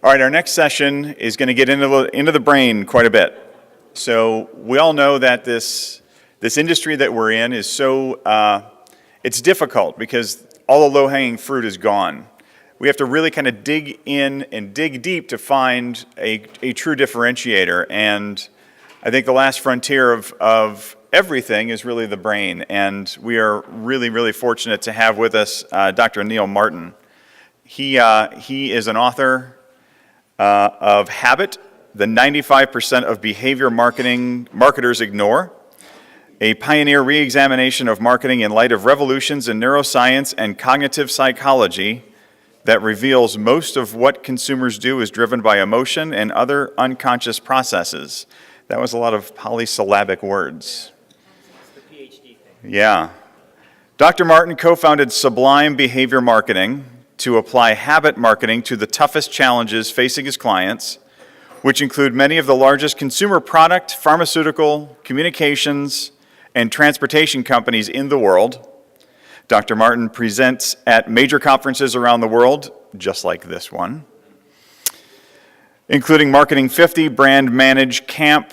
All right, our next session is going to get into the brain quite a bit. So we all know that this industry that we're in is it's difficult because all the low-hanging fruit is gone. We have to really kind of dig in and dig deep to find a true differentiator. And I think the last frontier of everything is really the brain. And we are really, really fortunate to have with us Dr. Neale Martin. He is an author of Habit, the 95% of behavior marketers ignore, a pioneer re-examination of marketing in light of revolutions in neuroscience and cognitive psychology that reveals most of what consumers do is driven by emotion and other unconscious processes. That was a lot of polysyllabic words. It's the PhD thing. Yeah. Dr. Martin co-founded Sublime Behavioral Marketing to apply habit marketing to the toughest challenges facing his clients, which include many of the largest consumer product, pharmaceutical, communications, and transportation companies in the world. Dr. Martin presents at major conferences around the world, just like this one, including Marketing 50, Brand Manage Camp,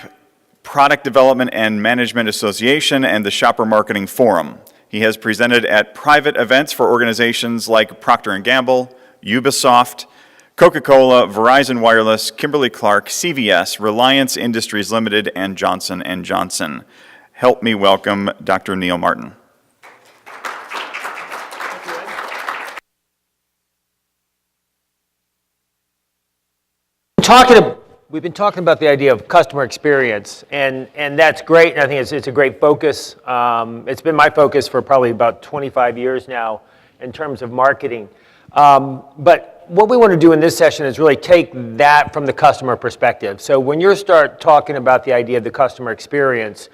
Product Development and Management Association, and the Shopper Marketing Forum. He has presented at private events for organizations like Procter & Gamble, Ubisoft, Coca-Cola, Verizon Wireless, Kimberly-Clark, CVS, Reliance Industries Limited, and Johnson & Johnson. Help me welcome Dr. Neale Martin. We've been talking about the idea of customer experience, and that's great, and I think it's a great focus. It's been my focus for probably about 25 years now in terms of marketing. But what we want to do in this session is really take that from the customer perspective. So when you start talking about the idea of the customer experience,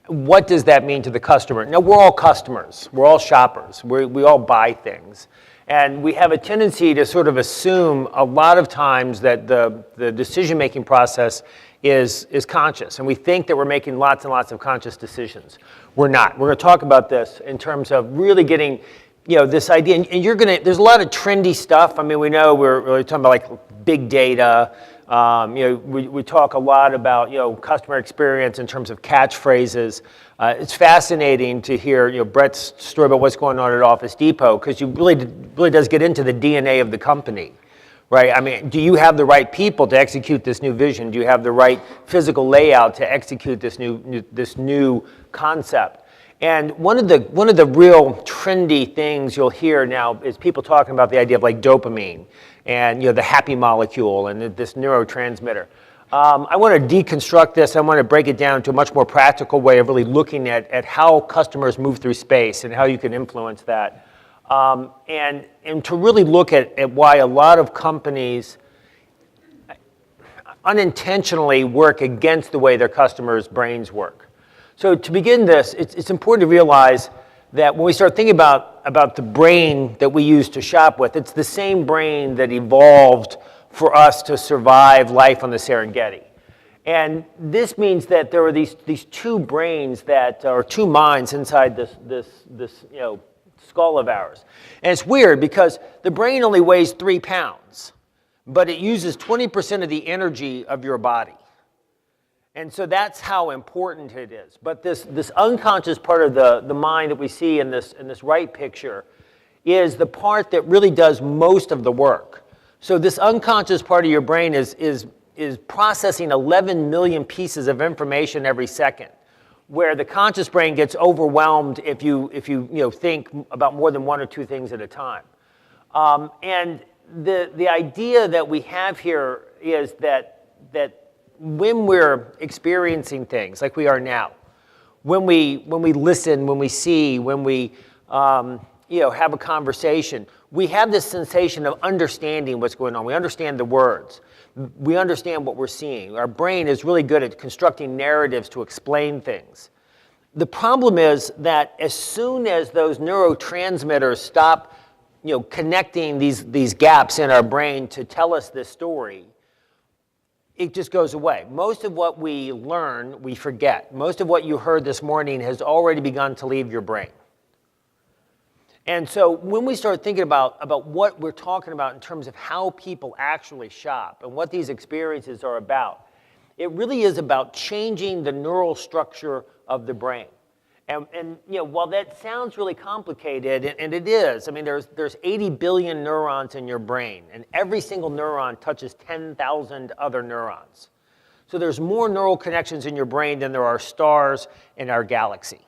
what does that mean to the customer? Now, we're all customers. We're all shoppers. We all buy things. And we have a tendency to sort of assume a lot of times that the decision-making process is conscious. And we think that we're making lots and lots of conscious decisions. We're not. We're going to talk about this in terms of really getting, this idea. And there's a lot of trendy stuff. I mean, we know we're really talking about like big data. We talk a lot about, customer experience in terms of catchphrases. It's fascinating to hear, Brett's story about what's going on at Office Depot, because you really does get into the DNA of the company, right? I mean, do you have the right people to execute this new vision? Do you have the right physical layout to execute this new concept? And one of the real trendy things you'll hear now is people talking about the idea of like dopamine and the happy molecule and this neurotransmitter. I want to deconstruct this. I want to break it down to a much more practical way of really looking at how customers move through space and how you can influence that. And to really look at why a lot of companies unintentionally work against the way their customers' brains work. So to begin this, it's important to realize that when we start thinking about the brain that we use to shop with, it's the same brain that evolved for us to survive life on the Serengeti. And this means that there are these two brains that are two minds inside this skull of ours. And it's weird because the brain only weighs 3 pounds, but it uses 20% of the energy of your body. And so that's how important it is. But this unconscious part of the mind that we see in this right picture is the part that really does most of the work. So this unconscious part of your brain is processing 11 million pieces of information every second, where the conscious brain gets overwhelmed if you think about more than one or two things at a time. And the idea that we have here is that when we're experiencing things like we are now, when we listen, when we see, when we have a conversation, we have this sensation of understanding what's going on. We understand the words. We understand what we're seeing. Our brain is really good at constructing narratives to explain things. The problem is that as soon as those neurotransmitters stop, connecting these gaps in our brain to tell us this story, it just goes away. Most of what we learn, we forget. Most of what you heard this morning has already begun to leave your brain. And so when we start thinking about what we're talking about in terms of how people actually shop and what these experiences are about, it really is about changing the neural structure of the brain. And while that sounds really complicated, and it is, I mean, there's 80 billion neurons in your brain, and every single neuron touches 10,000 other neurons. So there's more neural connections in your brain than there are stars in our galaxy.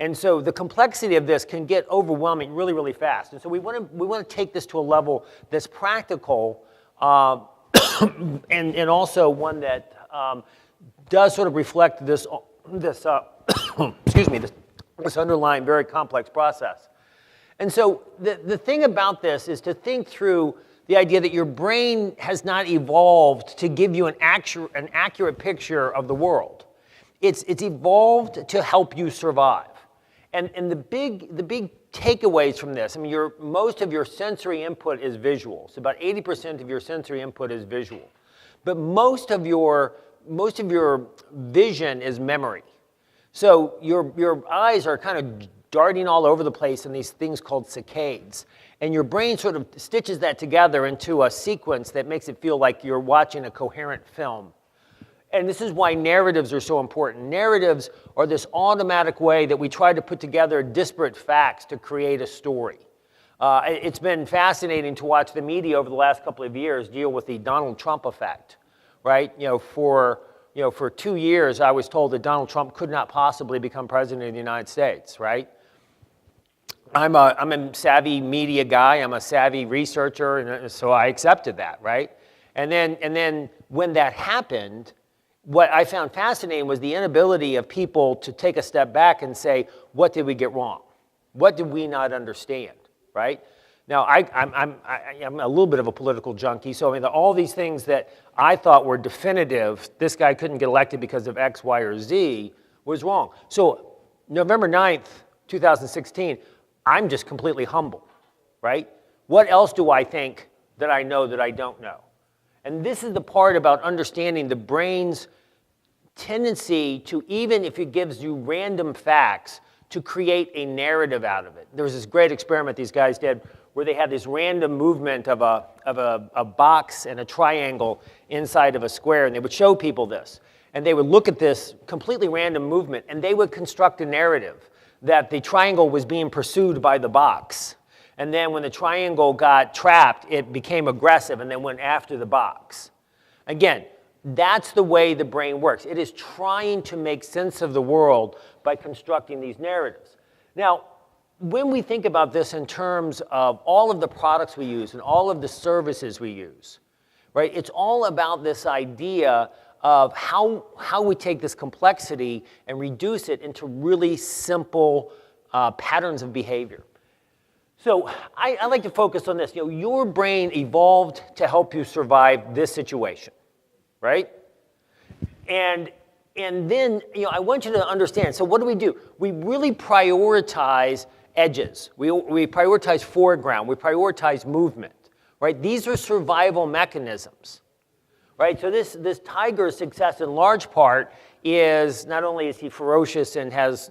And so the complexity of this can get overwhelming really, really fast. And so we want to take this to a level that's practical and also one that does sort of reflect this excuse me, this underlying very complex process. And so the thing about this is to think through the idea that your brain has not evolved to give you an accurate picture of the world. It's evolved to help you survive. And the big takeaways from this, I mean, most of your sensory input is visual. So about 80% of your sensory input is visual. But most of your vision is memory. So your eyes are kind of darting all over the place in these things called saccades. And your brain sort of stitches that together into a sequence that makes it feel like you're watching a coherent film. And this is why narratives are so important. Narratives are this automatic way that we try to put together disparate facts to create a story. It's been fascinating to watch the media over the last couple of years deal with the Donald Trump effect, right? For 2 years, I was told that Donald Trump could not possibly become president of the United States, right? I'm a savvy media guy. I'm a savvy researcher, and so I accepted that, right? And then when that happened, what I found fascinating was the inability of people to take a step back and say, what did we get wrong? What did we not understand, right? Now, I'm a little bit of a political junkie, so I mean, all these things that I thought were definitive, this guy couldn't get elected because of X, Y, or Z, was wrong. So November 9th, 2016, I'm just completely humble, right? What else do I think that I know that I don't know? And this is the part about understanding the brain's tendency to, even if it gives you random facts, to create a narrative out of it. There was this great experiment these guys did where they had this random movement of a box and a triangle inside of a square, and they would show people this. And they would look at this completely random movement, and they would construct a narrative that the triangle was being pursued by the box. And then when the triangle got trapped, it became aggressive and then went after the box. Again, that's the way the brain works. It is trying to make sense of the world by constructing these narratives. Now, when we think about this in terms of all of the products we use and all of the services we use, right, it's all about this idea of how we take this complexity and reduce it into really simple patterns of behavior. So I like to focus on this. Your brain evolved to help you survive this situation, right? And then I want you to understand. So what do? We really prioritize edges. We prioritize foreground. We prioritize movement, right? These are survival mechanisms, right? So this tiger's success in large part is not only is he ferocious and has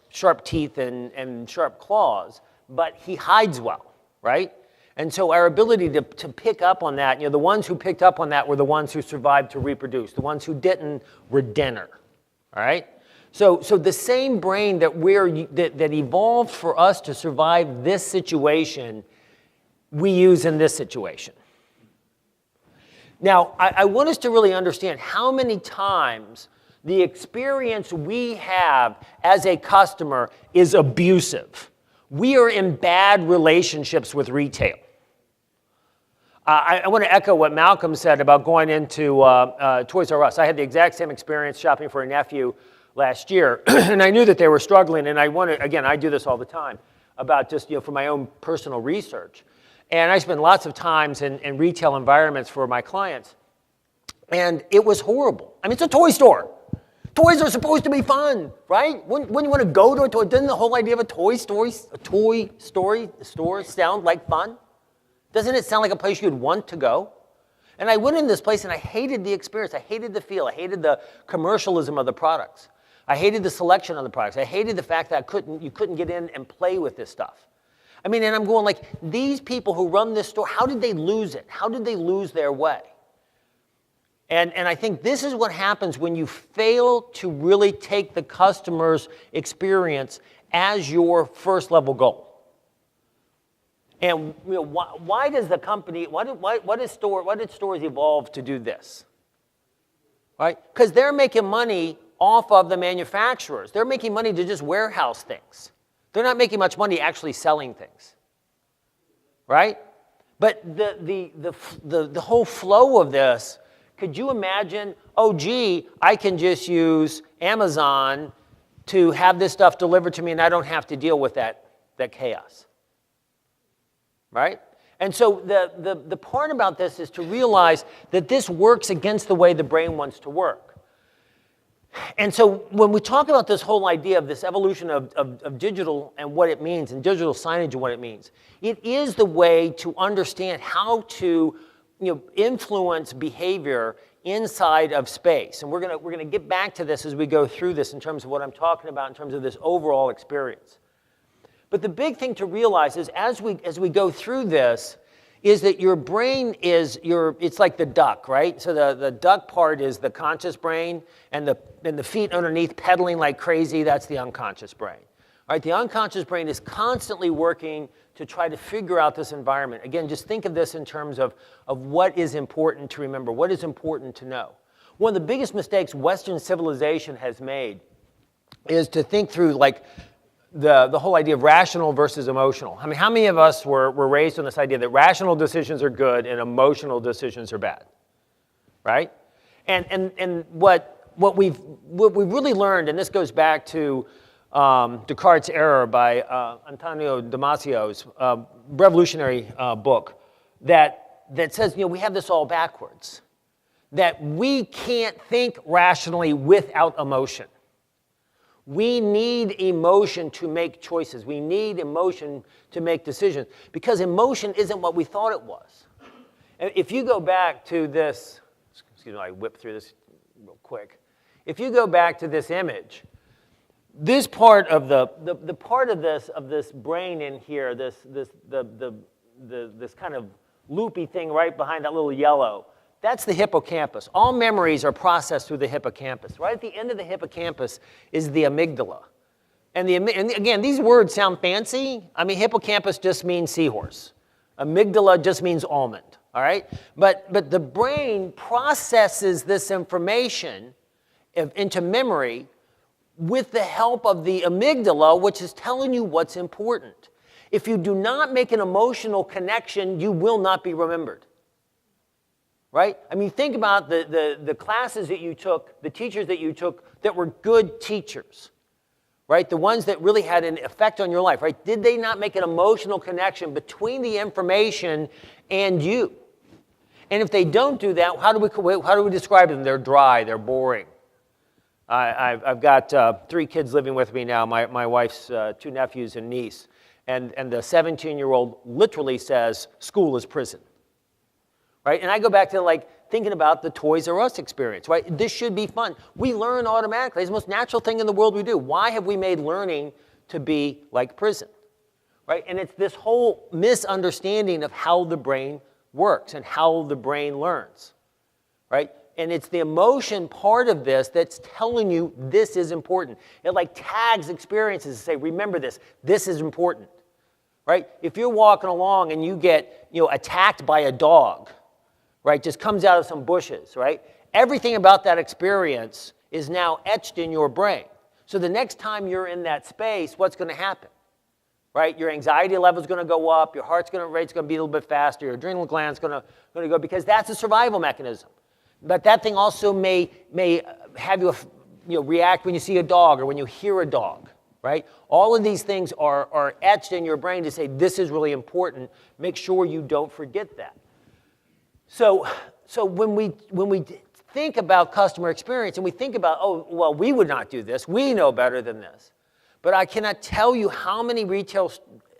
sharp teeth and sharp claws, but he hides well, right? And so our ability to pick up on that, the ones who picked up on that were the ones who survived to reproduce. The ones who didn't were dinner, all right? So the same brain that evolved for us to survive this situation, we use in this situation. Now, I want us to really understand how many times the experience we have as a customer is abusive. We are in bad relationships with retail. I want to echo what Malcolm said about going into Toys R Us. I had the exact same experience shopping for a nephew last year, and I knew that they were struggling, and I do this all the time, about just, for my own personal research. And I spend lots of times in retail environments for my clients, and it was horrible. I mean, it's a toy store. Toys are supposed to be fun, right? Wouldn't you want to go to a toy? Doesn't the whole idea of a toy store sound like fun? Doesn't it sound like a place you'd want to go? And I went in this place and I hated the experience. I hated the feel. I hated the commercialism of the products. I hated the selection of the products. I hated the fact that you couldn't get in and play with this stuff. I mean, and I'm going like, these people who run this store, how did they lose it? How did they lose their way? And I think this is what happens when you fail to really take the customer's experience as your first level goal. And you know, why does the company, why did stores evolve to do this? Right? Because they're making money off of the manufacturers. They're making money to just warehouse things. They're not making much money actually selling things. Right? But the whole flow of this, could you imagine, oh, gee, I can just use Amazon to have this stuff delivered to me and I don't have to deal with that chaos. Right? And so the part about this is to realize that this works against the way the brain wants to work. And so when we talk about this whole idea of this evolution of digital and what it means, and digital signage and what it means, it is the way to understand how to influence behavior inside of space. And we're gonna get back to this as we go through this in terms of what I'm talking about in terms of this overall experience. But the big thing to realize is as we go through this is that your brain it's like the duck, right? So the duck part is the conscious brain, and the feet underneath pedaling like crazy, that's the unconscious brain. Right? The unconscious brain is constantly working to try to figure out this environment. Again, just think of this in terms of what is important to remember, what is important to know. One of the biggest mistakes Western civilization has made is to think through like the whole idea of rational versus emotional. I mean, how many of us were raised on this idea that rational decisions are good and emotional decisions are bad, right? And what we've really learned, and this goes back to Descartes' Error by Antonio Damasio's revolutionary book, that says we have this all backwards, that we can't think rationally without emotion. We need emotion to make choices. We need emotion to make decisions because emotion isn't what we thought it was. If you go back to this, excuse me, I whip through this real quick. If you go back to this image, this part of the part of this brain in here, this kind of loopy thing right behind that little yellow, that's the hippocampus. All memories are processed through the hippocampus. Right at the end of the hippocampus is the amygdala. And again, these words sound fancy. I mean, hippocampus just means seahorse. Amygdala just means almond, all right? But the brain processes this information into memory with the help of the amygdala, which is telling you what's important. If you do not make an emotional connection, you will not be remembered. Right? I mean, think about the classes that you took, the teachers that you took that were good teachers, right? The ones that really had an effect on your life, right? Did they not make an emotional connection between the information and you? And if they don't do that, how do we describe them? They're dry, they're boring. I've got 3 kids living with me now, my wife's 2 nephews and niece, and the 17-year-old literally says, school is prison. Right? And I go back to like thinking about the Toys R Us experience, right? This should be fun. We learn automatically. It's the most natural thing in the world we do. Why have we made learning to be like prison? Right? And it's this whole misunderstanding of how the brain works and how the brain learns. Right? And it's the emotion part of this that's telling you this is important. It like tags experiences to say, remember this is important. Right? If you're walking along and you get attacked by a dog, right, just comes out of some bushes, right? Everything about that experience is now etched in your brain. So the next time you're in that space, what's going to happen? Right? Your anxiety level is going to go up, your rate's going to beat a little bit faster, your adrenal gland's going to go, because that's a survival mechanism. But that thing also may have you react when you see a dog or when you hear a dog, right? All of these things are etched in your brain to say this is really important. Make sure you don't forget that. So when we think about customer experience and we think about, oh, well, we would not do this. We know better than this. But I cannot tell you how many retail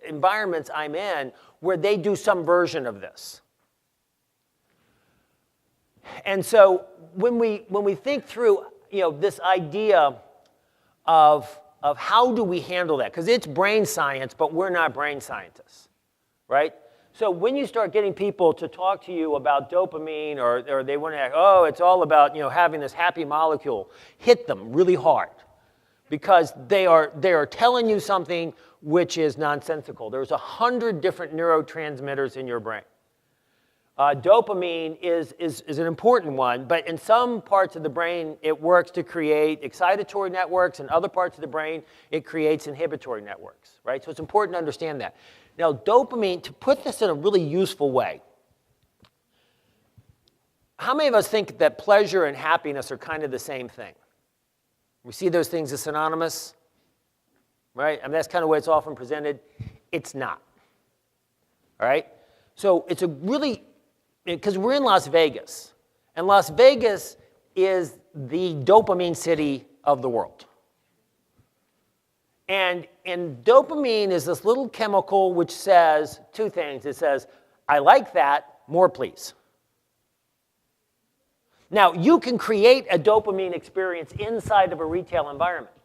environments I'm in where they do some version of this. And so when we think through, this idea of how do we handle that? Because it's brain science, but we're not brain scientists, right? So when you start getting people to talk to you about dopamine or they want to, oh, it's all about having this happy molecule, hit them really hard because they are telling you something which is nonsensical. There's 100 different neurotransmitters in your brain. Dopamine is an important one, but in some parts of the brain, it works to create excitatory networks. In other parts of the brain, it creates inhibitory networks, right? So it's important to understand that. Now, dopamine, to put this in a really useful way, how many of us think that pleasure and happiness are kind of the same thing? We see those things as synonymous, right? I mean, that's kind of the way it's often presented. It's not, all right? So it's a really, because we're in Las Vegas, and Las Vegas is the dopamine city of the world. And dopamine is this little chemical which says two things. It says, I like that, more please. Now, you can create a dopamine experience inside of a retail environment.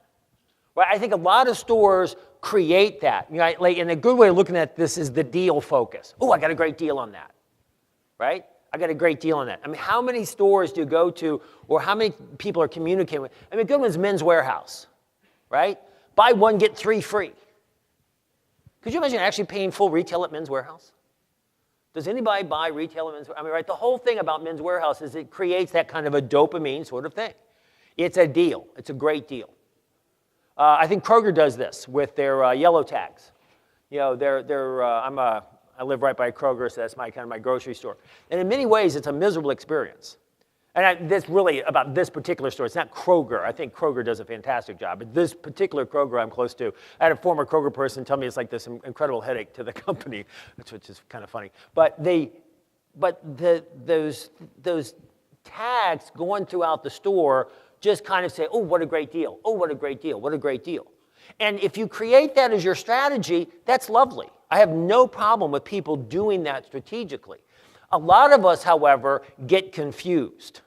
Right? I think a lot of stores create that. Like, and a good way of looking at this is the deal focus. Oh, I got a great deal on that. Right? I got a great deal on that. I mean, how many stores do you go to, or how many people are communicating with? I mean, a good one's Men's Warehouse, right? Buy one, get 3 free. Could you imagine actually paying full retail at Men's Warehouse? Does anybody buy retail at Men's Warehouse? I mean, right, the whole thing about Men's Warehouse is it creates that kind of a dopamine sort of thing. It's a deal. It's a great deal. I think Kroger does this with their yellow tags. I live right by Kroger, so that's my grocery store. And in many ways, it's a miserable experience. And that's really about this particular store. It's not Kroger. I think Kroger does a fantastic job. But this particular Kroger I'm close to, I had a former Kroger person tell me it's like this incredible headache to the company, which is kind of funny. But those tags going throughout the store just kind of say, oh, what a great deal. Oh, what a great deal. What a great deal. And if you create that as your strategy, that's lovely. I have no problem with people doing that strategically. A lot of us, however, get confused.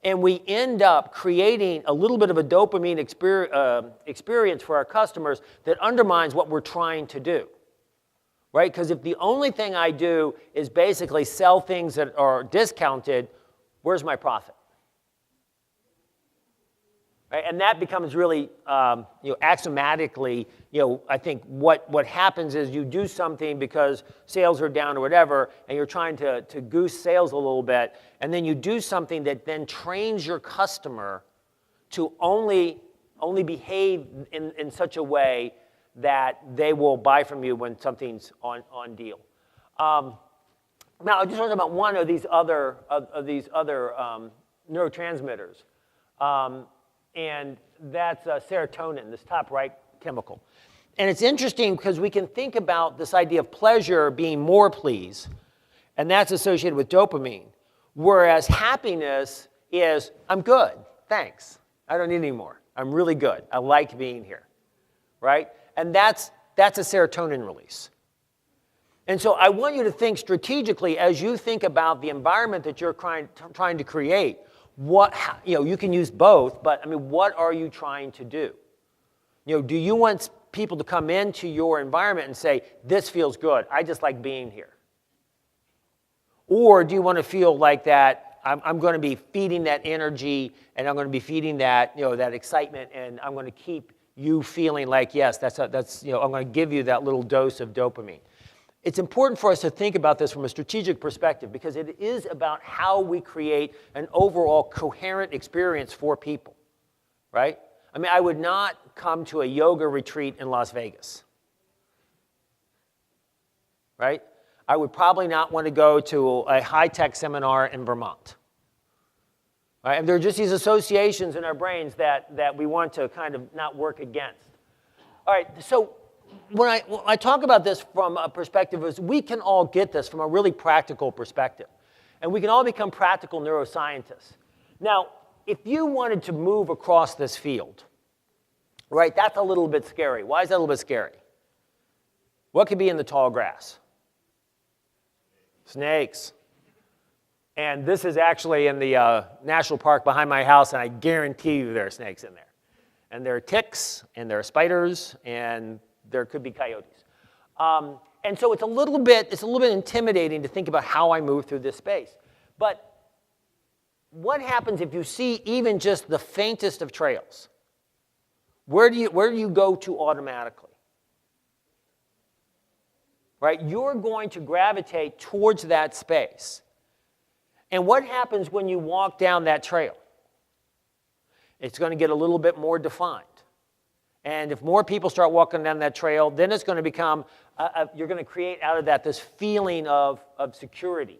And we end up creating a little bit of a dopamine experience for our customers that undermines what we're trying to do. Right? Because if the only thing I do is basically sell things that are discounted, where's my profit? Right? And that becomes really, axiomatically, I think what happens is you do something because sales are down or whatever, and you're trying to goose sales a little bit, and then you do something that then trains your customer to only behave in such a way that they will buy from you when something's on deal. Now, I just want to talk about one of these other neurotransmitters. And that's serotonin, this top right chemical. And it's interesting because we can think about this idea of pleasure being more please, and that's associated with dopamine, whereas happiness is, I'm good, thanks. I don't need any more. I'm really good. I like being here, right? And that's a serotonin release. And so I want you to think strategically as you think about the environment that you're trying to create. You can use both, but I mean, what are you trying to do? Do you want people to come into your environment and say, this feels good, I just like being here? Or do you want to feel like that, I'm going to be feeding that energy, and I'm going to be feeding that, that excitement, and I'm going to keep you feeling like, yes, I'm going to give you that little dose of dopamine. It's important for us to think about this from a strategic perspective because it is about how we create an overall coherent experience for people, right? I mean, I would not come to a yoga retreat in Las Vegas, right? I would probably not want to go to a high-tech seminar in Vermont, right? And there are just these associations in our brains that we want to kind of not work against. All right, so when I talk about this from a perspective is we can all get this from a really practical perspective. And we can all become practical neuroscientists. Now, if you wanted to move across this field, right, that's a little bit scary. Why is that a little bit scary? What could be in the tall grass? Snakes. And this is actually in the national park behind my house, and I guarantee you there are snakes in there. And there are ticks, and there are spiders, and there could be coyotes. And so it's a little bit intimidating to think about how I move through this space. But what happens if you see even just the faintest of trails? Where do you go to automatically? Right? You're going to gravitate towards that space. And what happens when you walk down that trail? It's going to get a little bit more defined. And if more people start walking down that trail, then it's going to become, you're going to create out of that this feeling of security.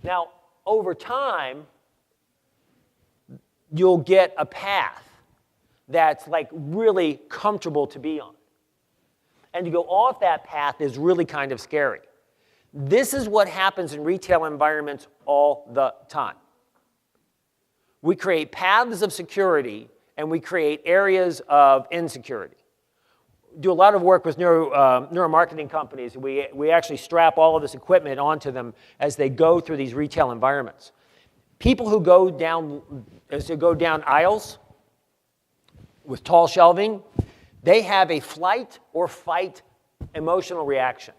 Now, over time, you'll get a path that's like really comfortable to be on. And to go off that path is really kind of scary. This is what happens in retail environments all the time. We create paths of security and we create areas of insecurity. Do a lot of work with neuromarketing companies. We actually strap all of this equipment onto them as they go through these retail environments. People who go down aisles with tall shelving, they have a flight or fight emotional reaction.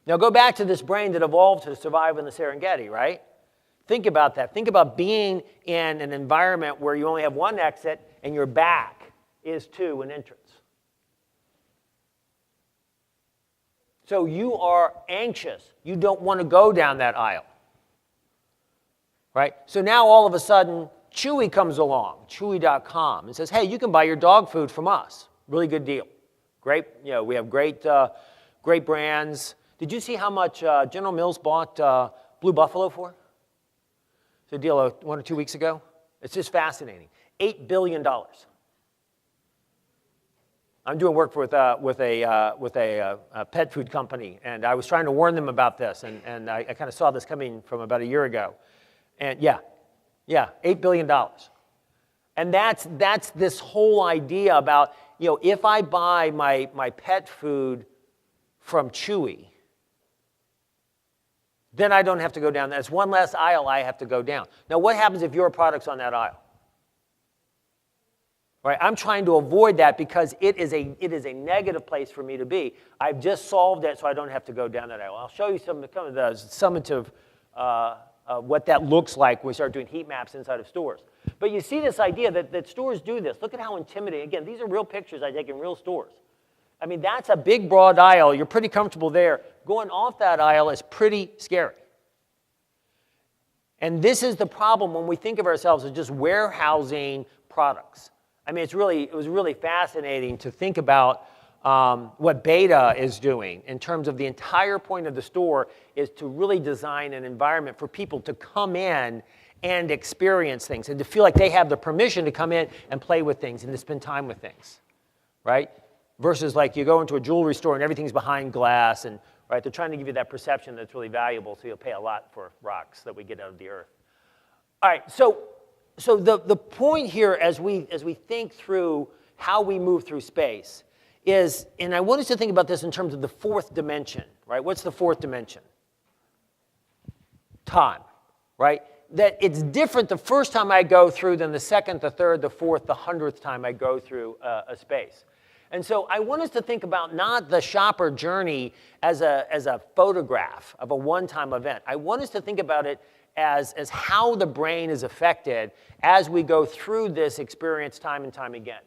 Now go back to this brain that evolved to survive in the Serengeti, right? Think about that. Think about being in an environment where you only have one exit and your back is to an entrance. So you are anxious. You don't want to go down that aisle. Right? So now all of a sudden, Chewy comes along, Chewy.com, and says, hey, you can buy your dog food from us. Really good deal. Great, we have great brands. Did you see how much General Mills bought Blue Buffalo for? It's a deal 1 or 2 weeks ago. It's just fascinating. $8 billion. I'm doing work with a pet food company, and I was trying to warn them about this, and I kind of saw this coming from about a year ago. And yeah, $8 billion. And that's this whole idea about, if I buy my pet food from Chewy, then I don't have to go down. That's one less aisle I have to go down. Now, what happens if your product's on that aisle? Right? I'm trying to avoid that because it is a negative place for me to be. I've just solved it so I don't have to go down that aisle. I'll show you some of the summative what that looks like when we start doing heat maps inside of stores. But you see this idea that stores do this. Look at how intimidating. Again, these are real pictures I take in real stores. I mean, that's a big, broad aisle. You're pretty comfortable there. Going off that aisle is pretty scary. And this is the problem when we think of ourselves as just warehousing products. I mean, it was really fascinating to think about what Beta is doing in terms of the entire point of the store is to really design an environment for people to come in and experience things and to feel like they have the permission to come in and play with things and to spend time with things, right? Versus like you go into a jewelry store and everything's behind glass and, right, they're trying to give you that perception that's really valuable, so you'll pay a lot for rocks that we get out of the earth. All right, so the point here as we think through how we move through space is, and I want us to think about this in terms of the fourth dimension, right? What's the fourth dimension? Time, right? That it's different the first time I go through than the second, the third, the fourth, the 100th time I go through a space. And so I want us to think about not the shopper journey as a photograph of a one-time event. I want us to think about it as how the brain is affected as we go through this experience time and time again.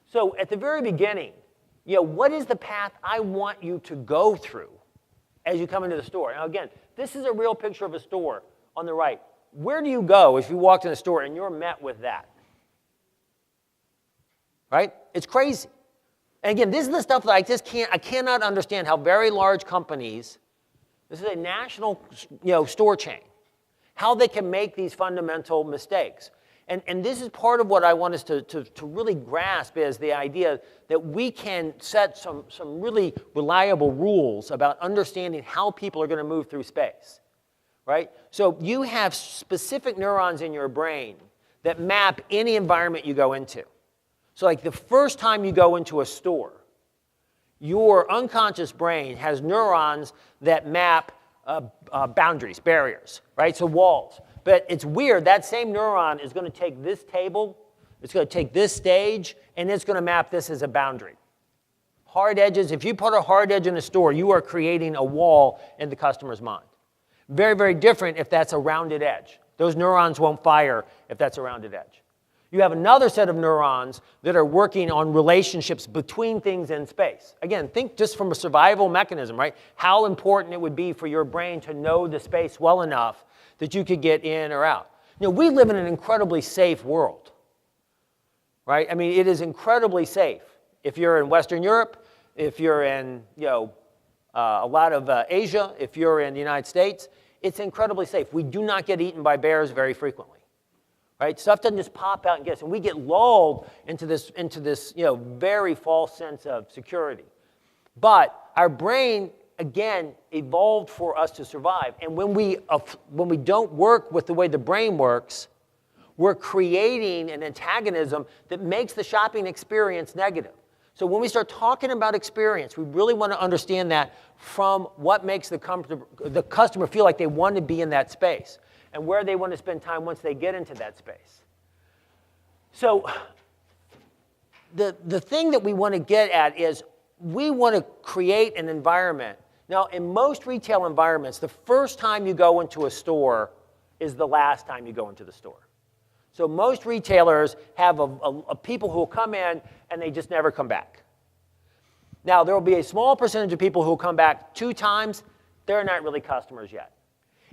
So at the very beginning, what is the path I want you to go through as you come into the store? Now again, this is a real picture of a store on the right. Where do you go if you walked in the store and you're met with that? Right? It's crazy. And again, this is the stuff that I cannot understand how very large companies, this is a national store chain, how they can make these fundamental mistakes. And this is part of what I want us to really grasp is the idea that we can set some really reliable rules about understanding how people are going to move through space, right? So you have specific neurons in your brain that map any environment you go into. So like the first time you go into a store, your unconscious brain has neurons that map boundaries, barriers, right? So walls. But it's weird, that same neuron is going to take this table It's going to take this stage, and it's going to map this as a boundary. Hard edges, if you put a hard edge in a store, you are creating a wall in the customer's mind. Very, very different if that's a rounded edge. Those neurons won't fire if that's a rounded edge. You have another set of neurons that are working on relationships between things in space. Again, think just from a survival mechanism, right? How important it would be for your brain to know the space well enough that you could get in or out. You know, we live in an incredibly safe world, right? I mean, it is incredibly safe. If you're in Western Europe, if you're in, a lot of Asia, if you're in the United States, it's incredibly safe. We do not get eaten by bears very frequently. Right? Stuff doesn't just pop out and get us. And we get lulled into this very false sense of security. But our brain, again, evolved for us to survive. And when we don't work with the way the brain works, we're creating an antagonism that makes the shopping experience negative. So when we start talking about experience, we really want to understand that from what makes the customer feel like they want to be in that space, and where they want to spend time once they get into that space. So the thing that we want to get at is we want to create an environment. Now, in most retail environments, the first time you go into a store is the last time you go into the store. So most retailers have a people who will come in and they just never come back. Now, there will be a small percentage of people who will come back 2 times. They're not really customers yet.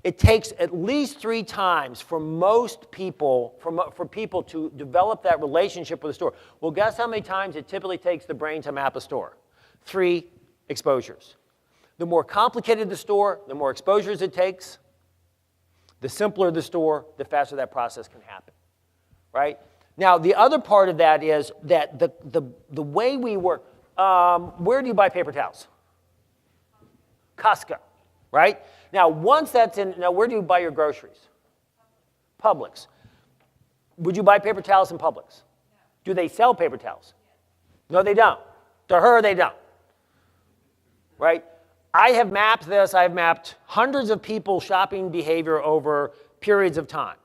It takes at least 3 times for most people, for people to develop that relationship with the store. Well, guess how many times it typically takes the brain to map a store? 3 exposures. The more complicated the store, the more exposures it takes. The simpler the store, the faster that process can happen, right? Now, the other part of that is that the way we work, where do you buy paper towels? Costco, right? Now, once that's in, now where do you buy your groceries? Publix. Would you buy paper towels in Publix? Do they sell paper towels? No, they don't. To her, they don't. Right? I have mapped this. I've mapped hundreds of people's shopping behavior over periods of time.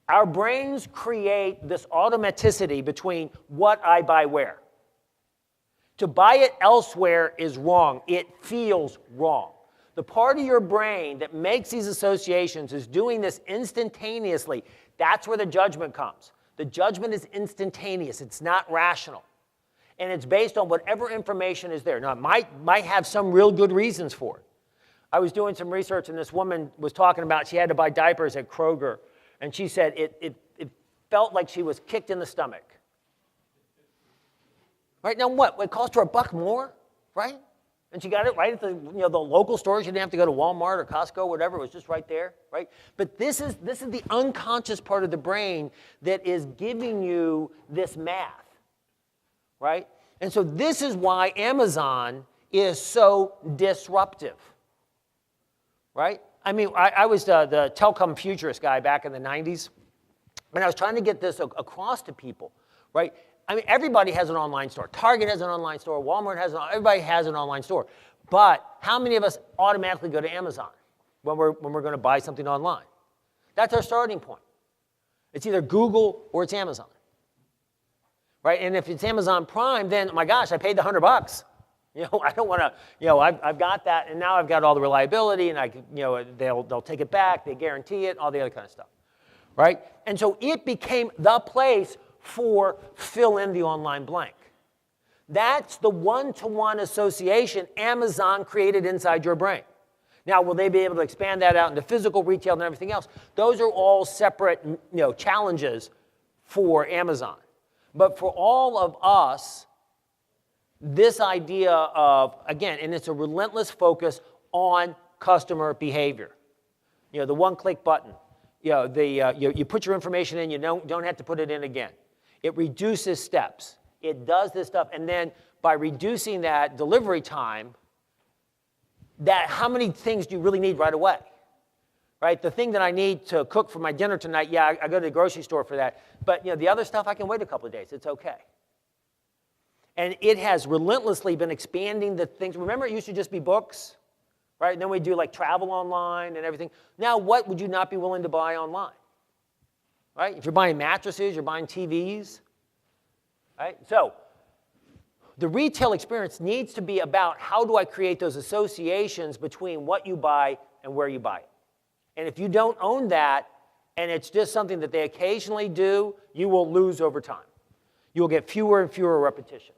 Our brains create this automaticity between what I buy where. To buy it elsewhere is wrong. It feels wrong. The part of your brain that makes these associations is doing this instantaneously. That's where the judgment comes. The judgment is instantaneous. It's not rational. And it's based on whatever information is there. Now, it might have some real good reasons for it. I was doing some research, and this woman was talking about she had to buy diapers at Kroger. And she said it felt like she was kicked in the stomach. Right? Now what? It cost her $1 more, right? And she got it right at the local store. She didn't have to go to Walmart or Costco or whatever. It was just right there, right? But this is the unconscious part of the brain that is giving you this math, right? And so this is why Amazon is so disruptive, right? I mean, I was the telecom futurist guy back in the 90s, and I was trying to get this across to people, right? I mean, everybody has an online store. Target has an online store. Walmart has everybody has an online store. But how many of us automatically go to Amazon when we're going to buy something online? That's our starting point. It's either Google or it's Amazon, right? And if it's Amazon Prime, then oh my gosh, I paid the $100. I don't want to. I've got that, and now I've got all the reliability, and they'll take it back, they guarantee it, all the other kind of stuff, right? And so it became the place for fill in the online blank. That's the one-to-one association Amazon created inside your brain. Now, will they be able to expand that out into physical retail and everything else? Those are all separate, challenges for Amazon. But for all of us, this idea of, again, and it's a relentless focus on customer behavior. The one-click button. You put your information in, you don't have to put it in again. It reduces steps. It does this stuff, and then by reducing that delivery time, how many things do you really need right away? Right? The thing that I need to cook for my dinner tonight, I go to the grocery store for that. But the other stuff, I can wait a couple of days. It's okay. And it has relentlessly been expanding the things. Remember, it used to just be books, right? And then we do like travel online and everything. Now, what would you not be willing to buy online? right? If you're buying mattresses, you're buying TVs, right? So the retail experience needs to be about how do I create those associations between what you buy and where you buy it. And if you don't own that, and it's just something that they occasionally do, you will lose over time. You will get fewer and fewer repetitions.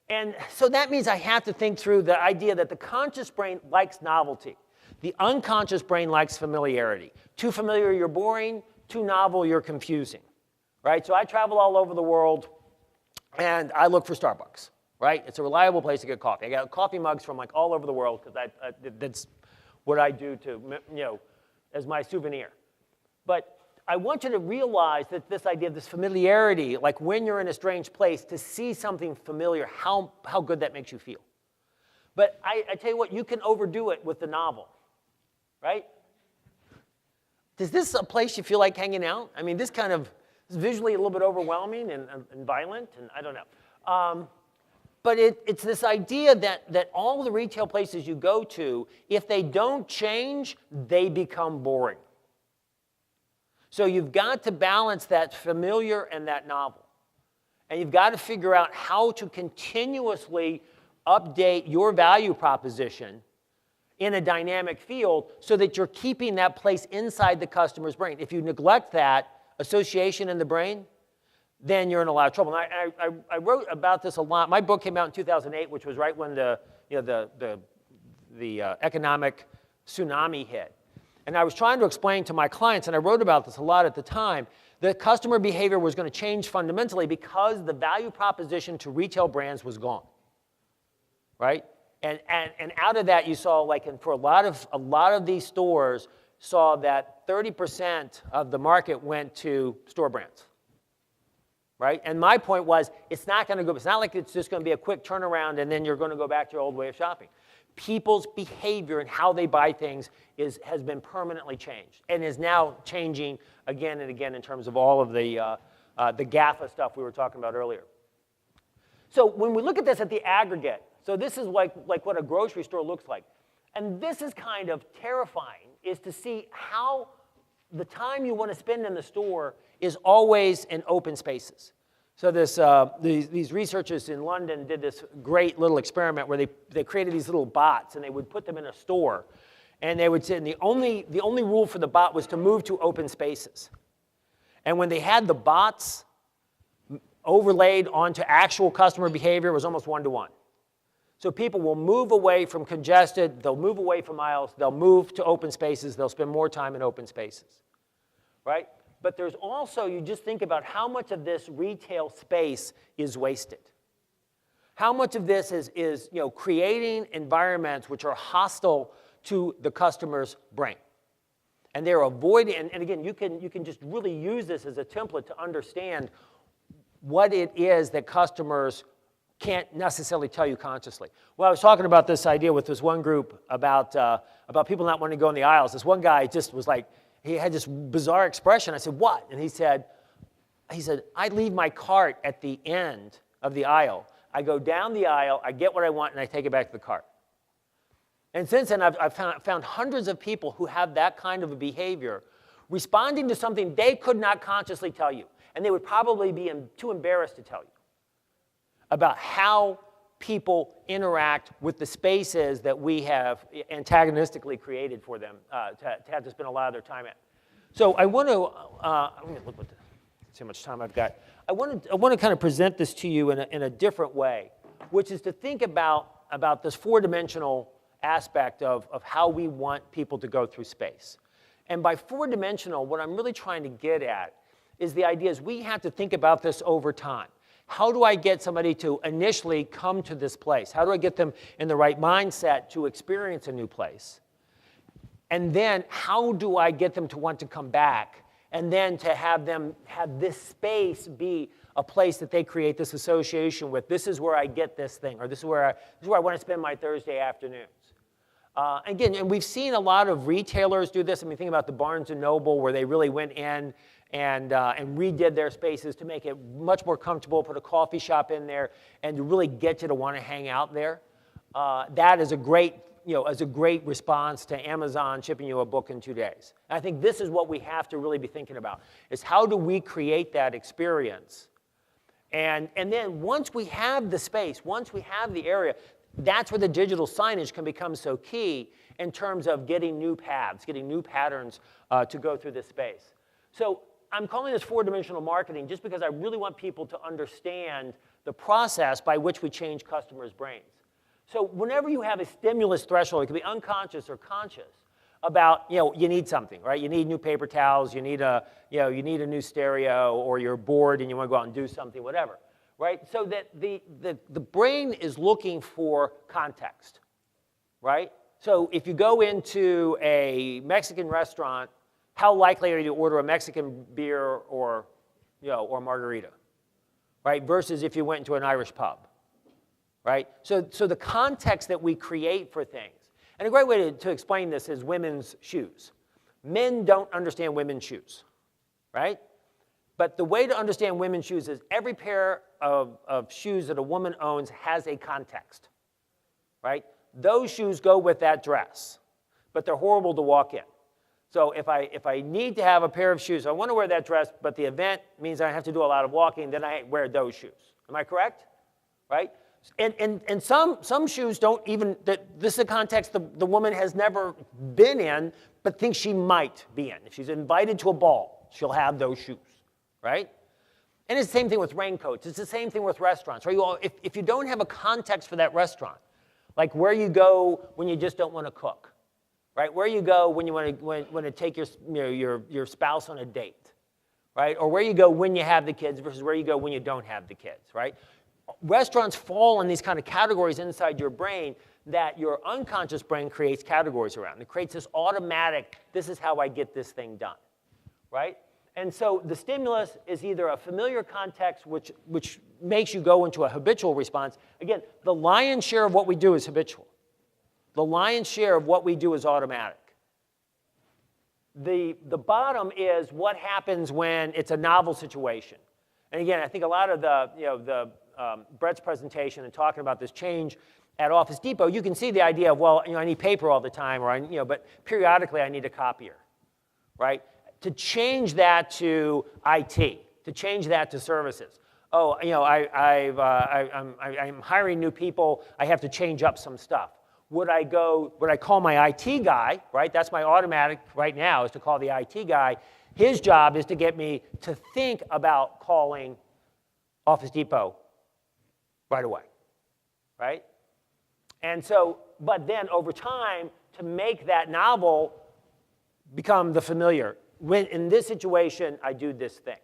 And so that means I have to think through the idea that the conscious brain likes novelty. The unconscious brain likes familiarity. Too familiar, you're boring. Too novel, you're confusing, right? So I travel all over the world, and I look for Starbucks, right? It's a reliable place to get coffee. I got coffee mugs from like all over the world because that's what I do to, as my souvenir. But I want you to realize that this idea of this familiarity, like when you're in a strange place, to see something familiar, how good that makes you feel. But I tell you what, you can overdo it with the novel, right? Is this a place you feel like hanging out? I mean, this kind of is visually a little bit overwhelming and violent, and I don't know. But it's this idea that all the retail places you go to, if they don't change, they become boring. So you've got to balance that familiar and that novel. And you've got to figure out how to continuously update your value proposition in a dynamic field so that you're keeping that place inside the customer's brain. If you neglect that association in the brain, then you're in a lot of trouble. And I wrote about this a lot. My book came out in 2008, which was right when the economic tsunami hit. And I was trying to explain to my clients, and I wrote about this a lot at the time, that customer behavior was going to change fundamentally because the value proposition to retail brands was gone, right? And out of that, you saw, like, and for a lot of these stores, saw that 30% of the market went to store brands, right? And my point was, it's not going to go. It's not like it's just going to be a quick turnaround and then you're going to go back to your old way of shopping. People's behavior and how they buy things has been permanently changed and is now changing again and again in terms of all of the GAFA stuff we were talking about earlier. So when we look at this at the aggregate, so this is like what a grocery store looks like. And this is kind of terrifying, is to see how the time you want to spend in the store is always in open spaces. So these researchers in London did this great little experiment where they created these little bots, and they would put them in a store. And they would sit, and the only rule for the bot was to move to open spaces. And when they had the bots overlaid onto actual customer behavior, it was almost 1-to-1. So people will move away from congested, they'll move away from aisles, they'll move to open spaces, they'll spend more time in open spaces, right? But there's also, you just think about how much of this retail space is wasted. How much of this is creating environments which are hostile to the customer's brain. And they're avoiding, and again, you can just really use this as a template to understand what it is that customers can't necessarily tell you consciously. Well, I was talking about this idea with this one group about people not wanting to go in the aisles. This one guy just was like, he had this bizarre expression. I said, what? And he said, I leave my cart at the end of the aisle. I go down the aisle, I get what I want, and I take it back to the cart. And since then, I've found hundreds of people who have that kind of a behavior responding to something they could not consciously tell you. And they would probably be too embarrassed to tell you about how people interact with the spaces that we have antagonistically created for them to have to spend a lot of their time at. So I want to, let me look see how much time I've got. I want to kind of present this to you in a different way, which is to think about this four-dimensional aspect of how we want people to go through space. And by four-dimensional, what I'm really trying to get at is the idea is we have to think about this over time. How do I get somebody to initially come to this place? How do I get them in the right mindset to experience a new place? And then how do I get them to want to come back? And then to have them have this space be a place that they create this association with. This is where I get this thing, or this is where I want to spend my Thursday afternoons. Again, and we've seen a lot of retailers do this. I mean, think about the Barnes & Noble, where they really went in and redid their spaces to make it much more comfortable, put a coffee shop in there, and to really get you to want to hang out there. That is a great as a great response to Amazon shipping you a book in 2 days. And I think this is what we have to really be thinking about, is how do we create that experience? And then once we have the space, once we have the area, that's where the digital signage can become so key in terms of getting new paths, getting new patterns to go through this space. So I'm calling this four-dimensional marketing just because I really want people to understand the process by which we change customers' brains. So whenever you have a stimulus threshold, it can be unconscious or conscious, about, you need something, right? You need new paper towels, you need a new stereo, or you're bored and you want to go out and do something, whatever, right? So that the brain is looking for context, right? So if you go into a Mexican restaurant, how likely are you to order a Mexican beer or margarita, right? Versus if you went into an Irish pub, right? So the context that we create for things. And a great way to explain this is women's shoes. Men don't understand women's shoes, right? But the way to understand women's shoes is every pair of shoes that a woman owns has a context, right? Those shoes go with that dress, but they're horrible to walk in. So if I need to have a pair of shoes, I want to wear that dress, but the event means I have to do a lot of walking, then I wear those shoes. Am I correct? Right? And some shoes don't even, this is a context the woman has never been in, but thinks she might be in. If she's invited to a ball, she'll have those shoes, right? And it's the same thing with raincoats. It's the same thing with restaurants, right? If you don't have a context for that restaurant, like where you go when you just don't want to cook, right? Where you go when you want to take your spouse on a date, right? Or where you go when you have the kids versus where you go when you don't have the kids, right? Restaurants fall in these kind of categories inside your brain that your unconscious brain creates categories around. It creates this automatic, this is how I get this thing done, right? And so the stimulus is either a familiar context, which makes you go into a habitual response. Again, the lion's share of what we do is habitual. The lion's share of what we do is automatic. The bottom is what happens when it's a novel situation. And again, I think a lot of Brett's presentation and talking about this change at Office Depot, you can see the idea of, well, I need paper all the time, or but periodically I need a copier, right? To change that to IT, to change that to services. Oh, I'm hiring new people. I have to change up some stuff. Would I call my IT guy, right? That's my automatic right now, is to call the IT guy. His job is to get me to think about calling Office Depot right away, right? And so, but then over time, to make that novel become the familiar. When in this situation, I do this thing,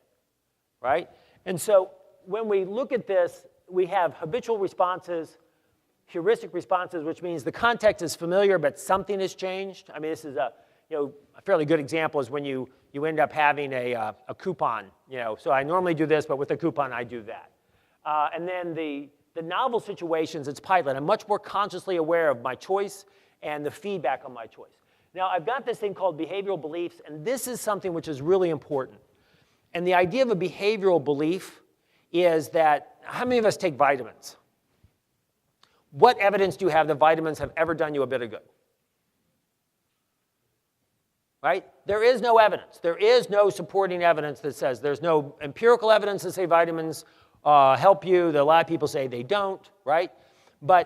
right? And so when we look at this, we have habitual responses, heuristic responses, which means the context is familiar, but something has changed. I mean, this is a fairly good example is when you end up having a coupon. So I normally do this, but with a coupon, I do that. And then the novel situations, it's pilot. I'm much more consciously aware of my choice and the feedback on my choice. Now, I've got this thing called behavioral beliefs, and this is something which is really important. And the idea of a behavioral belief is that, how many of us take vitamins? What evidence do you have that vitamins have ever done you a bit of good? Right? There is no evidence. There is no supporting evidence that says, there's no empirical evidence that say vitamins help you. A lot of people say they don't, right?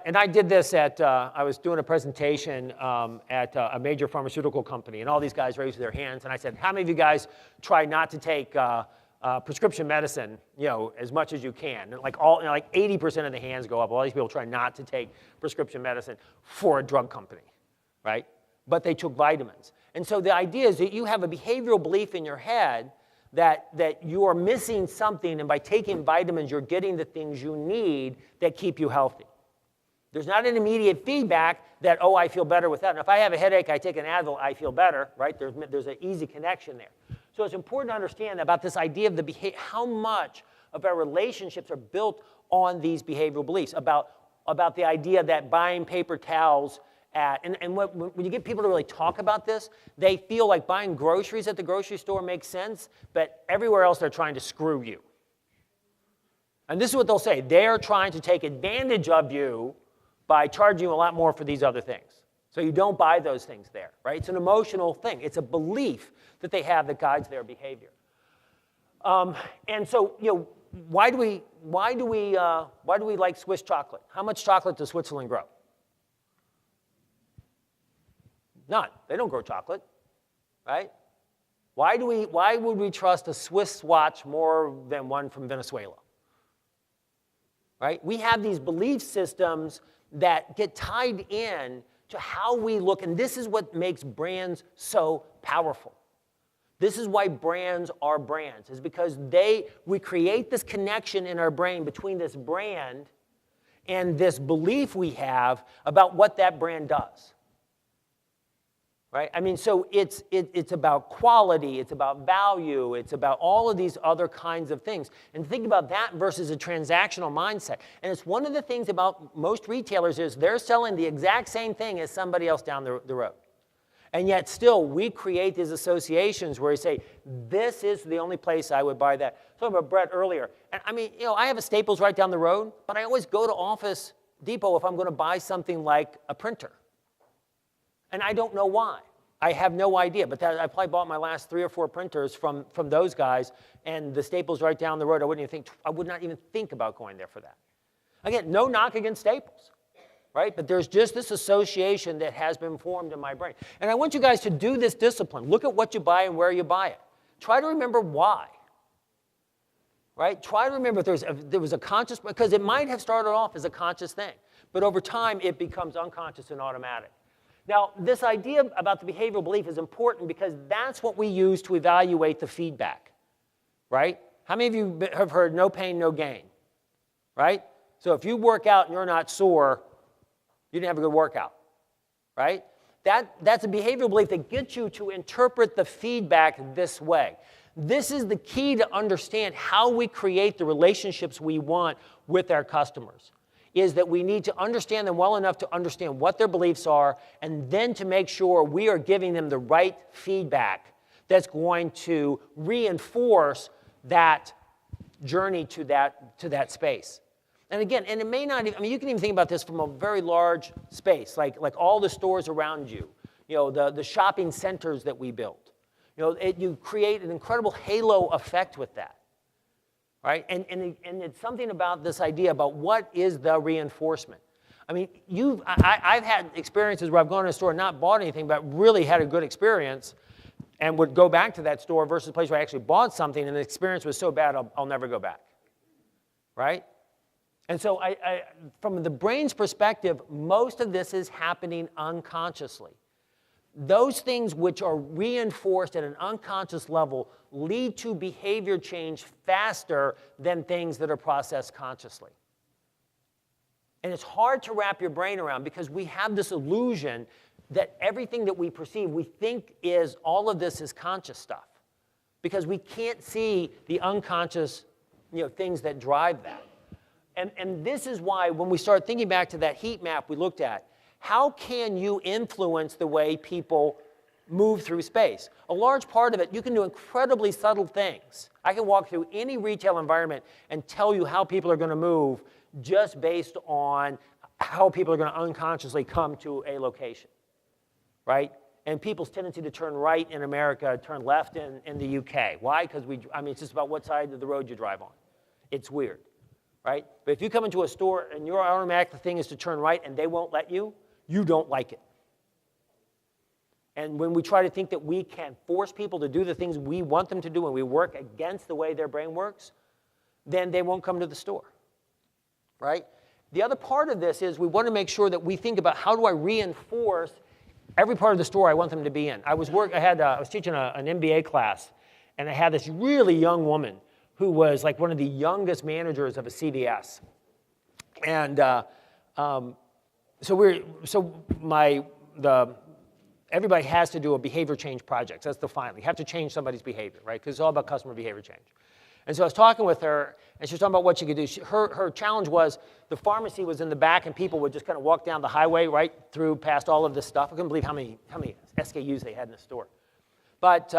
And I did this I was doing a presentation at a major pharmaceutical company, and all these guys raised their hands, and I said, how many of you guys try not to take prescription medicine, as much as you can? And like 80% of the hands go up. All these people try not to take prescription medicine for a drug company, right? But they took vitamins. And so the idea is that you have a behavioral belief in your head that you are missing something, and by taking vitamins, you're getting the things you need that keep you healthy. There's not an immediate feedback that, oh, I feel better with that. And if I have a headache, I take an Advil, I feel better, right? There's an easy connection there. So it's important to understand about this idea of how much of our relationships are built on these behavioral beliefs, about the idea that buying paper towels when you get people to really talk about this, they feel like buying groceries at the grocery store makes sense, but everywhere else they're trying to screw you. And this is what they'll say. They're trying to take advantage of you by charging you a lot more for these other things. So you don't buy those things there, right? It's an emotional thing. It's a belief that they have that guides their behavior. And so, why do we like Swiss chocolate? How much chocolate does Switzerland grow? None. They don't grow chocolate, right? Why would we trust a Swiss watch more than one from Venezuela? Right? We have these belief systems that get tied in to how we look, and this is what makes brands so powerful. This is why brands are brands, is because we create this connection in our brain between this brand and this belief we have about what that brand does. Right? I mean, so it's about quality, it's about value, it's about all of these other kinds of things. And think about that versus a transactional mindset. And it's one of the things about most retailers is they're selling the exact same thing as somebody else down the road. And yet still, we create these associations where we say, this is the only place I would buy that. Talking about Brett earlier. And I mean, I have a Staples right down the road, but I always go to Office Depot if I'm going to buy something like a printer. And I don't know why. I have no idea, but I probably bought my last 3 or 4 printers from those guys, and the Staples right down the road, I would not even think about going there for that. Again, no knock against Staples, right? But there's just this association that has been formed in my brain. And I want you guys to do this discipline. Look at what you buy and where you buy it. Try to remember why, right? Try to remember if there was a conscious, because it might have started off as a conscious thing, but over time it becomes unconscious and automatic. Now, this idea about the behavioral belief is important because that's what we use to evaluate the feedback, right? How many of you have heard no pain, no gain, right? So if you work out and you're not sore, you didn't have a good workout, right? That's a behavioral belief that gets you to interpret the feedback this way. This is the key to understand how we create the relationships we want with our customers. Is that we need to understand them well enough to understand what their beliefs are, and then to make sure we are giving them the right feedback that's going to reinforce that journey to that space. And again, and it may not even, you can even think about this from a very large space, like all the stores around you, the shopping centers that we build. You create an incredible halo effect with that. Right? And it's something about this idea about what is the reinforcement. I mean, I've had experiences where I've gone to a store and not bought anything, but really had a good experience and would go back to that store versus a place where I actually bought something and the experience was so bad I'll never go back. Right? And so from the brain's perspective, most of this is happening unconsciously. Those things which are reinforced at an unconscious level lead to behavior change faster than things that are processed consciously. And it's hard to wrap your brain around because we have this illusion that everything that we perceive, we think all of this is conscious stuff. Because we can't see the unconscious things that drive that. And this is why when we start thinking back to that heat map we looked at, how can you influence the way people move through space? A large part of it, you can do incredibly subtle things. I can walk through any retail environment and tell you how people are going to move just based on how people are going to unconsciously come to a location, right? And people's tendency to turn right in America, turn left in the UK. Why? Because it's just about what side of the road you drive on. It's weird, right? But if you come into a store and your automatic thing is to turn right and they won't let you, you don't like it. And when we try to think that we can force people to do the things we want them to do and we work against the way their brain works, then they won't come to the store, right? The other part of this is we want to make sure that we think about how do I reinforce every part of the store I want them to be in. I was teaching an MBA class, and I had this really young woman who was like one of the youngest managers of a CVS. And everybody has to do a behavior change project. That's the final. You have to change somebody's behavior, right? Because it's all about customer behavior change. And so I was talking with her, and she was talking about what she could do. Her challenge was the pharmacy was in the back, and people would just kind of walk down the highway right through past all of this stuff. I couldn't believe how many SKUs they had in the store. But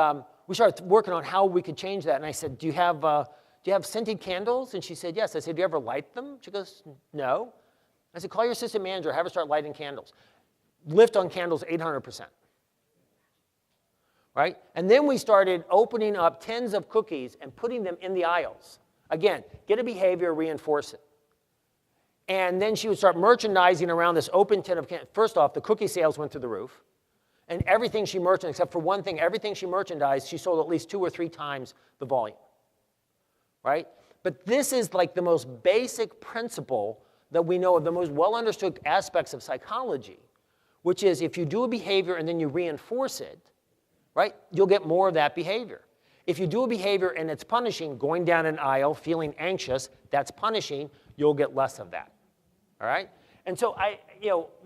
we started working on how we could change that. And I said, do you have scented candles? And she said, yes. I said, do you ever light them? She goes, no. I said, call your assistant manager, have her start lighting candles. lift on candles 800%. Right? And then we started opening up tins of cookies and putting them in the aisles. Again, get a behavior, reinforce it. And then she would start merchandising around this open tin of candles. First off, the cookie sales went through the roof. And everything she merchandised, except for one thing, everything she merchandised, she sold at least 2 or 3 times the volume. Right? But this is like the most basic principle that we know of, the most well-understood aspects of psychology, which is if you do a behavior and then you reinforce it, right, you'll get more of that behavior. If you do a behavior and it's punishing, going down an aisle, feeling anxious, that's punishing, you'll get less of that. All right? And so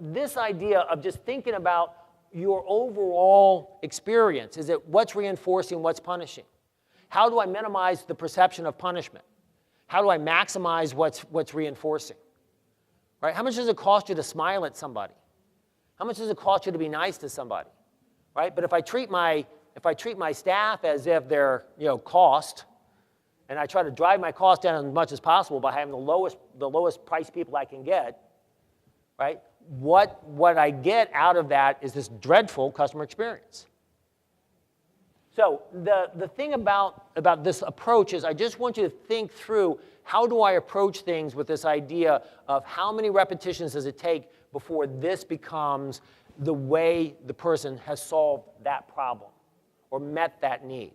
this idea of just thinking about your overall experience, is it what's reinforcing, what's punishing? How do I minimize the perception of punishment? How do I maximize what's reinforcing? Right? How much does it cost you to smile at somebody? How much does it cost you to be nice to somebody? Right? But if I treat my staff as if they're cost, and I try to drive my cost down as much as possible by having the lowest price people I can get, right? What I get out of that is this dreadful customer experience. So the thing about this approach is I just want you to think through, how do I approach things with this idea of how many repetitions does it take before this becomes the way the person has solved that problem or met that need.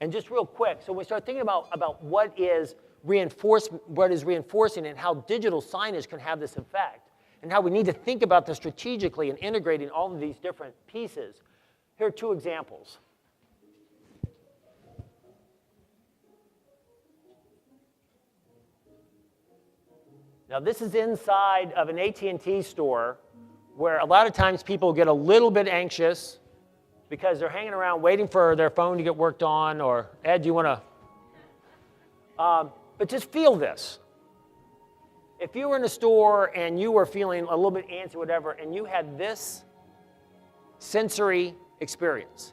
And just real quick, so we start thinking about what is reinforcing and how digital signage can have this effect, and how we need to think about this strategically and integrating all of these different pieces. Here are 2 examples. Now this is inside of an ATT store where a lot of times people get a little bit anxious because they're hanging around waiting for their phone to get worked on, or Ed, you want to? But just feel this. If you were in a store and you were feeling a little bit antsy, whatever, and you had this sensory experience,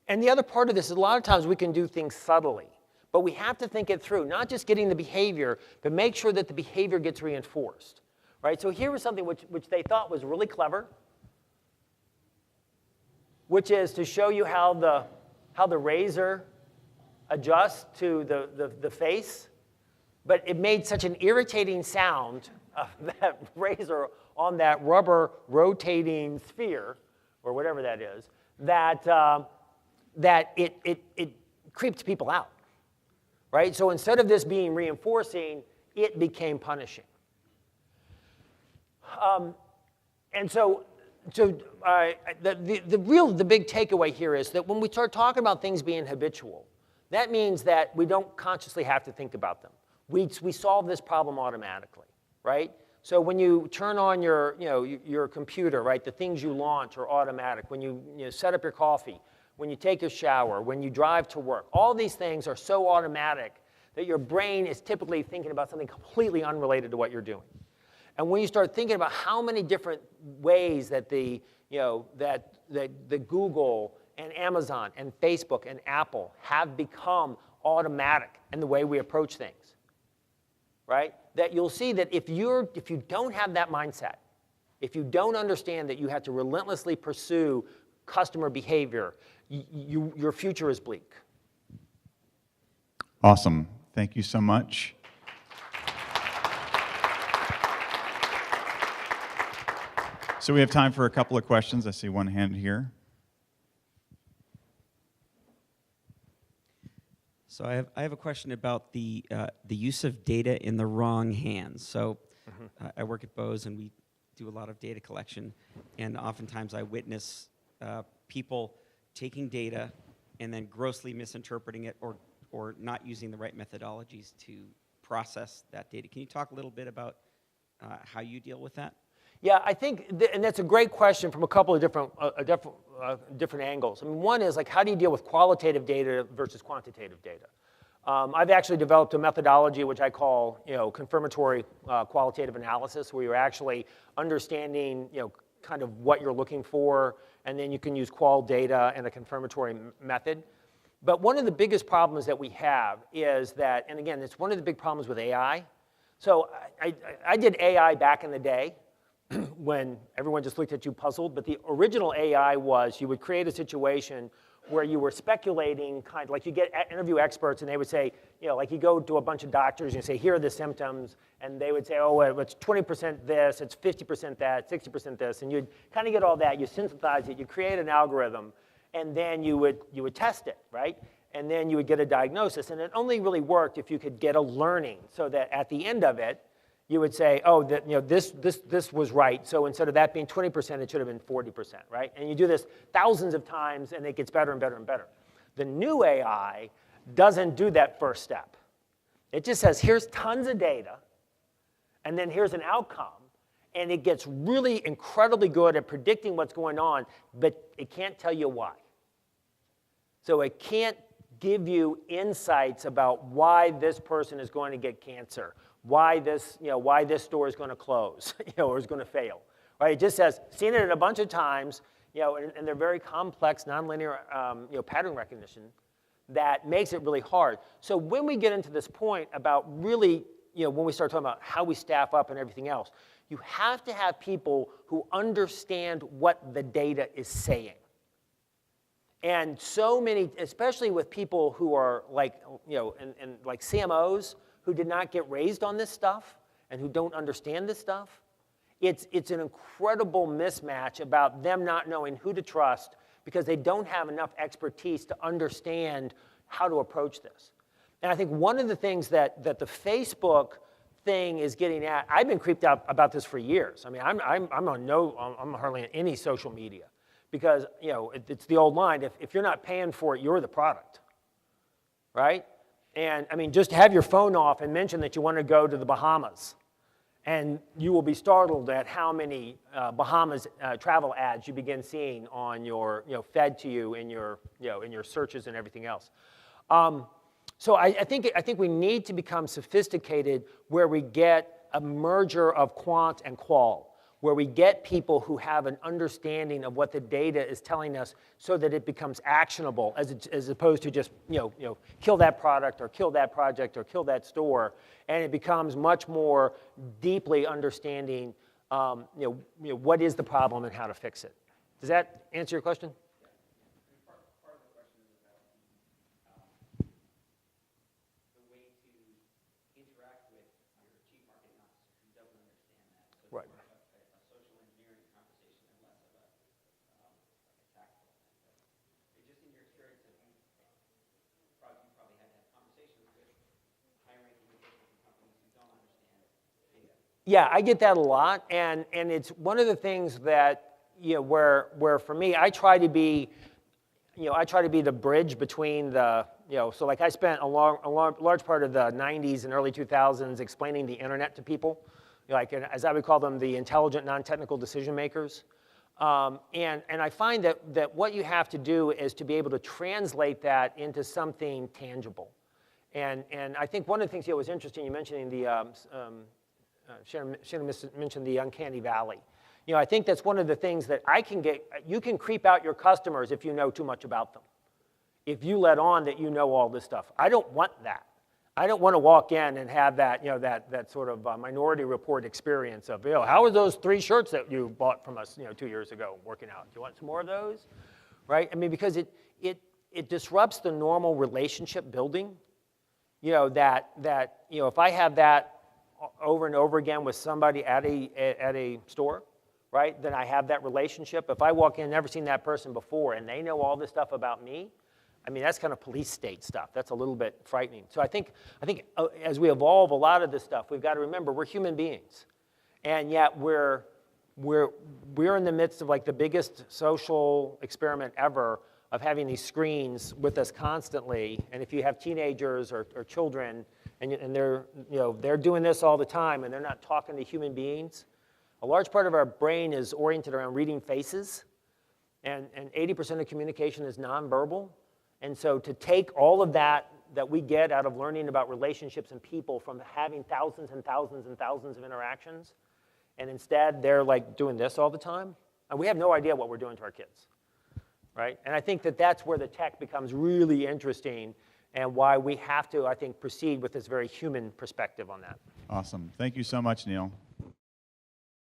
and the other part of this is a lot of times we can do things subtly, but we have to think it through, not just getting the behavior, but make sure that the behavior gets reinforced, right? So here was something which they thought was really clever, which is to show you how the razor adjusts to the face, but it made such an irritating sound of that razor on that rubber rotating sphere, or whatever that is, that it creeped people out, right? So instead of this being reinforcing, it became punishing. And so the big takeaway here is that when we start talking about things being habitual, that means that we don't consciously have to think about them. We solve this problem automatically, right? So when you turn on your computer, right, the things you launch are automatic. When you set up your coffee, when you take a shower, when you drive to work, all these things are so automatic that your brain is typically thinking about something completely unrelated to what you're doing. And when you start thinking about how many different ways that the Google and Amazon and Facebook and Apple have become automatic in the way we approach things, right? That you'll see that if you don't have that mindset, if you don't understand that you have to relentlessly pursue customer behavior, your future is bleak. Awesome. Thank you so much. So we have time for a couple of questions. I see one hand here. So I have a question about the use of data in the wrong hands. So I work at Bose, and we do a lot of data collection, and oftentimes I witness people taking data and then grossly misinterpreting it or not using the right methodologies process that data. Can you talk a little bit about how you deal with that? Yeah, I think, and that's a great question from a couple of different angles. I mean, one is like, how do you deal with qualitative data versus quantitative data? I've actually developed a methodology which I call, confirmatory qualitative analysis, where you're actually understanding, kind of what you're looking for, and then you can use qual data and a confirmatory method. But one of the biggest problems that we have is that, and again, it's one of the big problems with AI. So I did AI back in the day, when everyone just looked at you puzzled, but the original AI was you would create a situation where you were speculating, kind of like you get interview experts and they would say, like you go to a bunch of doctors and you say, here are the symptoms, and they would say, oh, it's 20% this, it's 50% that, 60% this, and you'd kind of get all that, you synthesize it, you create an algorithm, and then you would test it, right? And then you would get a diagnosis, and it only really worked if you could get a learning, so that at the end of it, you would say, oh, this was right. So instead of that being 20%, it should have been 40%, right? And you do this thousands of times, and it gets better and better and better. The new AI doesn't do that first step. It just says, here's tons of data, and then here's an outcome. And it gets really incredibly good at predicting what's going on, but it can't tell you why. So it can't give you insights about why this person is going to get cancer, why this store is going to close, or is going to fail, right? It just says, seen it a bunch of times, and they're very complex, nonlinear, pattern recognition that makes it really hard. So when we get into this point about really, when we start talking about how we staff up and everything else, you have to have people who understand what the data is saying. And so many, especially with people who are like, and like CMOs, who did not get raised on this stuff and who don't understand this stuff, it's an incredible mismatch about them not knowing who to trust because they don't have enough expertise to understand how to approach this. And I think one of the things that the Facebook thing is getting at, I've been creeped out about this for years. I mean, I'm hardly on any social media because, it's the old line, if you're not paying for it, you're the product, right? And I mean, just have your phone off and mention that you want to go to the Bahamas. And you will be startled at how many Bahamas travel ads you begin seeing on your, fed to you in your searches and everything else. So I think we need to become sophisticated where we get a merger of quant and qual, where we get people who have an understanding of what the data is telling us so that it becomes actionable as opposed to just, kill that product or kill that project or kill that store. And it becomes much more deeply understanding, what is the problem and how to fix it. Does that answer your question? Part of the question is about the way to interact with your chief marketing officer who doesn't understand that. So Right. A social engineering conversation and less of a tactical thing. But just in your experience, you probably had to have conversations with high-ranking officials in companies who don't understand data. Yeah, I get that a lot, and it's one of the things that, where for me, I try to be the bridge between the, so like I spent a large part of the 90s and early 2000s explaining the internet to people, like, as I would call them, the intelligent, non-technical decision makers. And I find that what you have to do is to be able to translate that into something tangible. And I think one of the things that was interesting, you mentioning the, Shannon mentioned the uncanny valley. I think that's one of the things that you can creep out your customers if you know too much about them. If you let on that you know all this stuff. I don't want that. I don't want to walk in and have that, that sort of Minority Report experience of, how are those 3 shirts that you bought from us, 2 years ago working out? Do you want some more of those? Right? I mean, because it disrupts the normal relationship building, that if I have that over and over again with somebody at a store, right, then I have that relationship. If I walk in, never seen that person before, and they know all this stuff about me, I mean, that's kind of police state stuff. That's a little bit frightening. So I think as we evolve a lot of this stuff, we've got to remember we're human beings, and yet we're in the midst of like the biggest social experiment ever of having these screens with us constantly. And if you have teenagers or children, and they're doing this all the time, and they're not talking to human beings, a large part of our brain is oriented around reading faces, and 80% of communication is nonverbal. And so to take all of that we get out of learning about relationships and people from having thousands and thousands and thousands of interactions, and instead they're like doing this all the time, and we have no idea what we're doing to our kids, right? And I think that's where the tech becomes really interesting, and why we have to, I think, proceed with this very human perspective on that. Awesome. Thank you so much, Neale.